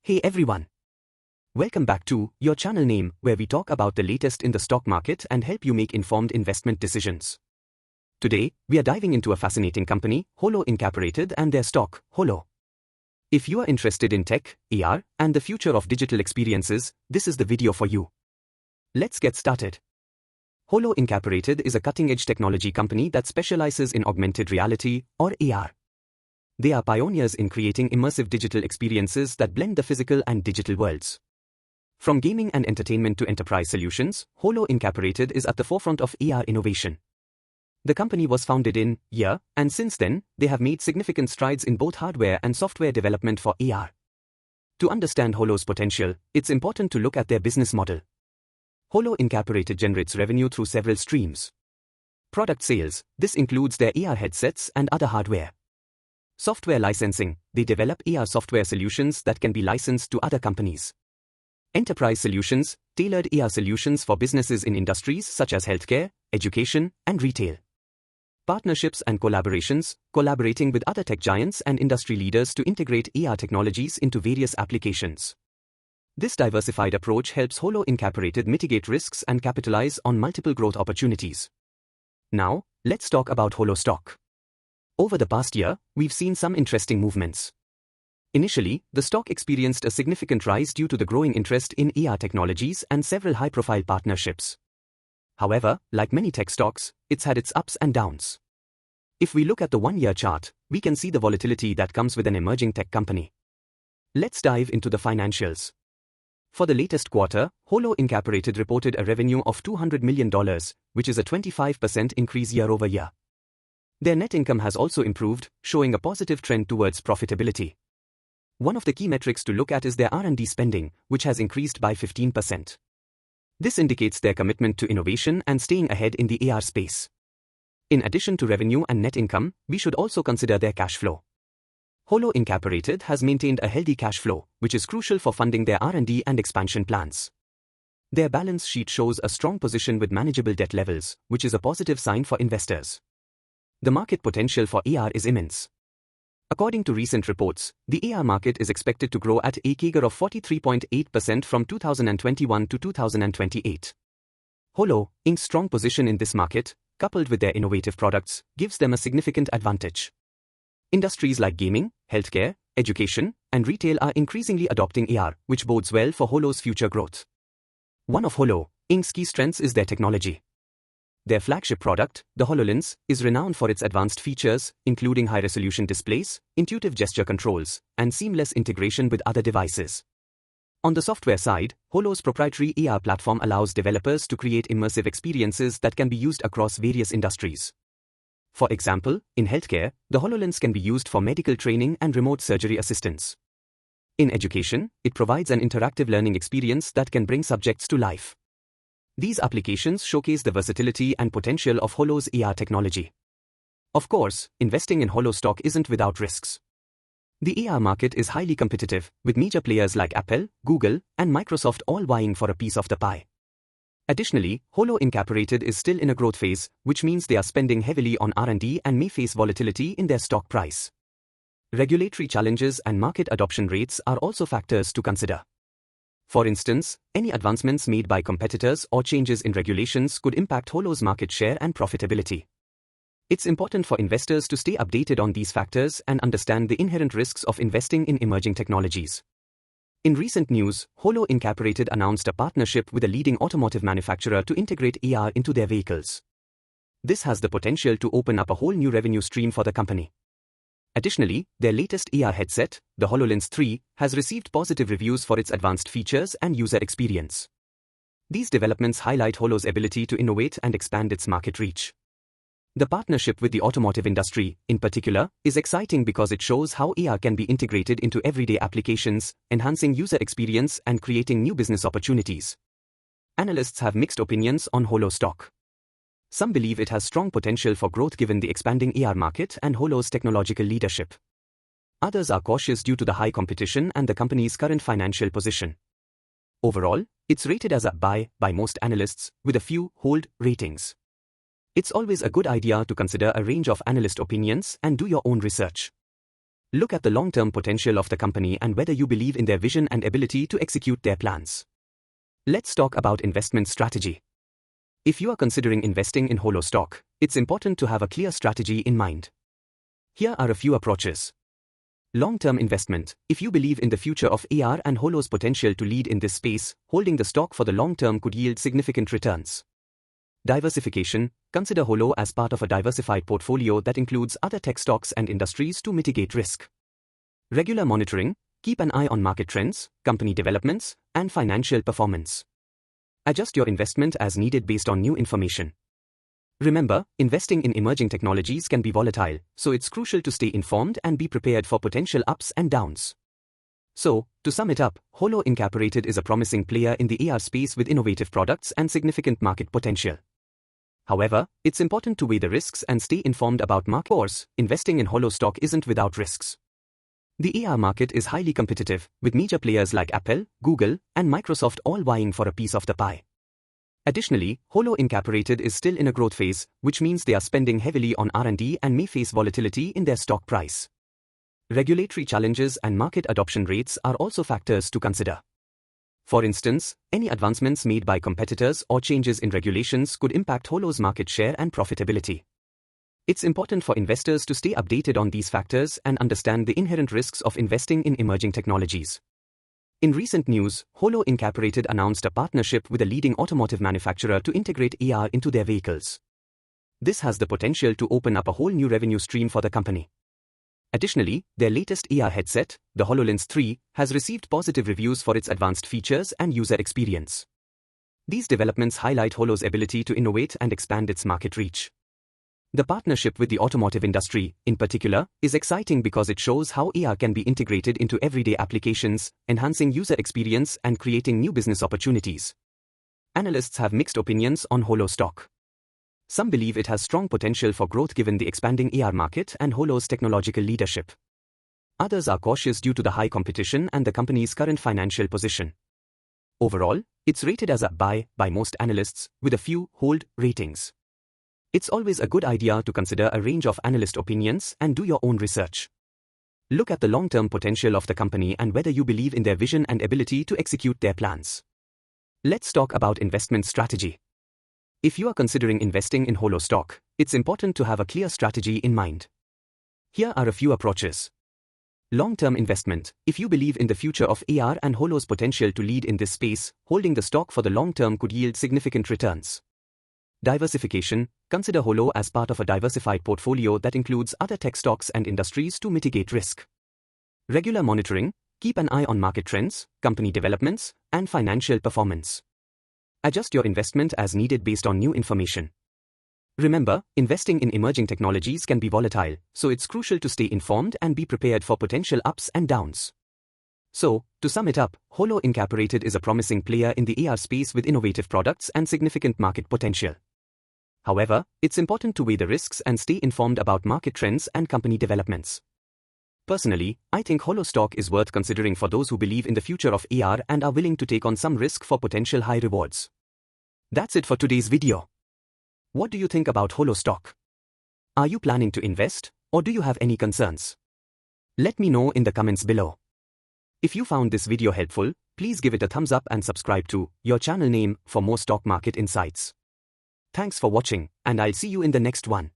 Hey everyone! Welcome back to your channel name, where we talk about the latest in the stock market and help you make informed investment decisions. Today, we are diving into a fascinating company, HOLO Incorporated, and their stock, HOLO. If you are interested in tech, AR, and the future of digital experiences, this is the video for you. Let's get started. HOLO Incorporated is a cutting-edge technology company that specializes in augmented reality, or AR. They are pioneers in creating immersive digital experiences that blend the physical and digital worlds. From gaming and entertainment to enterprise solutions, HOLO Incorporated is at the forefront of AR innovation. The company was founded in year, and since then, they have made significant strides in both hardware and software development for AR. To understand HOLO's potential, it's important to look at their business model. HOLO Incorporated generates revenue through several streams. Product sales, this includes their AR headsets and other hardware. Software licensing, they develop AR software solutions that can be licensed to other companies. Enterprise solutions, tailored AR solutions for businesses in industries such as healthcare, education, and retail. Partnerships and collaborations, collaborating with other tech giants and industry leaders to integrate AR technologies into various applications. This diversified approach helps HOLO Incorporated mitigate risks and capitalize on multiple growth opportunities. Now, let's talk about HOLO stock. Over the past year, we've seen some interesting movements. Initially, the stock experienced a significant rise due to the growing interest in AR technologies and several high-profile partnerships. However, like many tech stocks, it's had its ups and downs. If we look at the one-year chart, we can see the volatility that comes with an emerging tech company. Let's dive into the financials. For the latest quarter, HOLO Incorporated reported a revenue of $200 million, which is a 25% increase year-over-year. Their net income has also improved, showing a positive trend towards profitability. One of the key metrics to look at is their R&D spending, which has increased by 15%. This indicates their commitment to innovation and staying ahead in the AR space. In addition to revenue and net income, we should also consider their cash flow. HOLO Incorporated has maintained a healthy cash flow, which is crucial for funding their R&D and expansion plans. Their balance sheet shows a strong position with manageable debt levels, which is a positive sign for investors. The market potential for AR is immense. According to recent reports, the AR market is expected to grow at a CAGR of 43.8% from 2021 to 2028. HOLO, Inc.'s strong position in this market, coupled with their innovative products, gives them a significant advantage. Industries like gaming, healthcare, education, and retail are increasingly adopting AR, which bodes well for HOLO's future growth. One of HOLO, Inc.'s key strengths is their technology. Their flagship product, the HoloLens, is renowned for its advanced features, including high-resolution displays, intuitive gesture controls, and seamless integration with other devices. On the software side, HOLO's proprietary AR platform allows developers to create immersive experiences that can be used across various industries. For example, in healthcare, the HoloLens can be used for medical training and remote surgery assistance. In education, it provides an interactive learning experience that can bring subjects to life. These applications showcase the versatility and potential of HOLO's AR technology. Of course, investing in HOLO stock isn't without risks. The AR market is highly competitive, with major players like Apple, Google, and Microsoft all vying for a piece of the pie. Additionally, HOLO Incorporated is still in a growth phase, which means they are spending heavily on R&D and may face volatility in their stock price. Regulatory challenges and market adoption rates are also factors to consider. For instance, any advancements made by competitors or changes in regulations could impact HOLO's market share and profitability. It's important for investors to stay updated on these factors and understand the inherent risks of investing in emerging technologies. In recent news, HOLO Incorporated announced a partnership with a leading automotive manufacturer to integrate AR into their vehicles. This has the potential to open up a whole new revenue stream for the company. Additionally, their latest AR headset, the HoloLens 3, has received positive reviews for its advanced features and user experience. These developments highlight HOLO's ability to innovate and expand its market reach. The partnership with the automotive industry, in particular, is exciting because it shows how AR can be integrated into everyday applications, enhancing user experience and creating new business opportunities. Analysts have mixed opinions on HOLO stock. Some believe it has strong potential for growth given the expanding AR market and HOLO's technological leadership. Others are cautious due to the high competition and the company's current financial position. Overall, it's rated as a buy by most analysts, with a few hold ratings. It's always a good idea to consider a range of analyst opinions and do your own research. Look at the long-term potential of the company and whether you believe in their vision and ability to execute their plans. Let's talk about investment strategy. If you are considering investing in HOLO stock, it's important to have a clear strategy in mind. Here are a few approaches. Long-term investment. If you believe in the future of AR and HOLO's potential to lead in this space, holding the stock for the long term could yield significant returns. Diversification. Consider HOLO as part of a diversified portfolio that includes other tech stocks and industries to mitigate risk. Regular monitoring. Keep an eye on market trends, company developments, and financial performance. Adjust your investment as needed based on new information. Remember, investing in emerging technologies can be volatile, so it's crucial to stay informed and be prepared for potential ups and downs. So, to sum it up, HOLO Incorporated is a promising player in the AR space with innovative products and significant market potential. However, it's important to weigh the risks and stay informed about market forces. Investing in HOLO stock isn't without risks. The AR market is highly competitive, with major players like Apple, Google, and Microsoft all vying for a piece of the pie. Additionally, HOLO Incorporated is still in a growth phase, which means they are spending heavily on R&D and may face volatility in their stock price. Regulatory challenges and market adoption rates are also factors to consider. For instance, any advancements made by competitors or changes in regulations could impact HOLO's market share and profitability. It's important for investors to stay updated on these factors and understand the inherent risks of investing in emerging technologies. In recent news, HOLO Incorporated announced a partnership with a leading automotive manufacturer to integrate AR into their vehicles. This has the potential to open up a whole new revenue stream for the company. Additionally, their latest AR headset, the HoloLens 3, has received positive reviews for its advanced features and user experience. These developments highlight HOLO's ability to innovate and expand its market reach. The partnership with the automotive industry, in particular, is exciting because it shows how AR can be integrated into everyday applications, enhancing user experience and creating new business opportunities. Analysts have mixed opinions on HOLO stock. Some believe it has strong potential for growth given the expanding AR market and HOLO's technological leadership. Others are cautious due to the high competition and the company's current financial position. Overall, it's rated as a buy by most analysts, with a few hold ratings. It's always a good idea to consider a range of analyst opinions and do your own research. Look at the long-term potential of the company and whether you believe in their vision and ability to execute their plans. Let's talk about investment strategy. If you are considering investing in HOLO stock, it's important to have a clear strategy in mind. Here are a few approaches. Long-term investment. If you believe in the future of AR and HOLO's potential to lead in this space, holding the stock for the long term could yield significant returns. Diversification. Consider HOLO as part of a diversified portfolio that includes other tech stocks and industries to mitigate risk. Regular monitoring. Keep an eye on market trends, company developments, and financial performance. Adjust your investment as needed based on new information. Remember, investing in emerging technologies can be volatile, so it's crucial to stay informed and be prepared for potential ups and downs. So, to sum it up, HOLO Incorporated is a promising player in the AR space with innovative products and significant market potential. However, it's important to weigh the risks and stay informed about market trends and company developments. Personally, I think HOLO stock is worth considering for those who believe in the future of AR and are willing to take on some risk for potential high rewards. That's it for today's video. What do you think about HOLO stock? Are you planning to invest, or do you have any concerns? Let me know in the comments below. If you found this video helpful, please give it a thumbs up and subscribe to your channel name for more stock market insights. Thanks for watching, and I'll see you in the next one.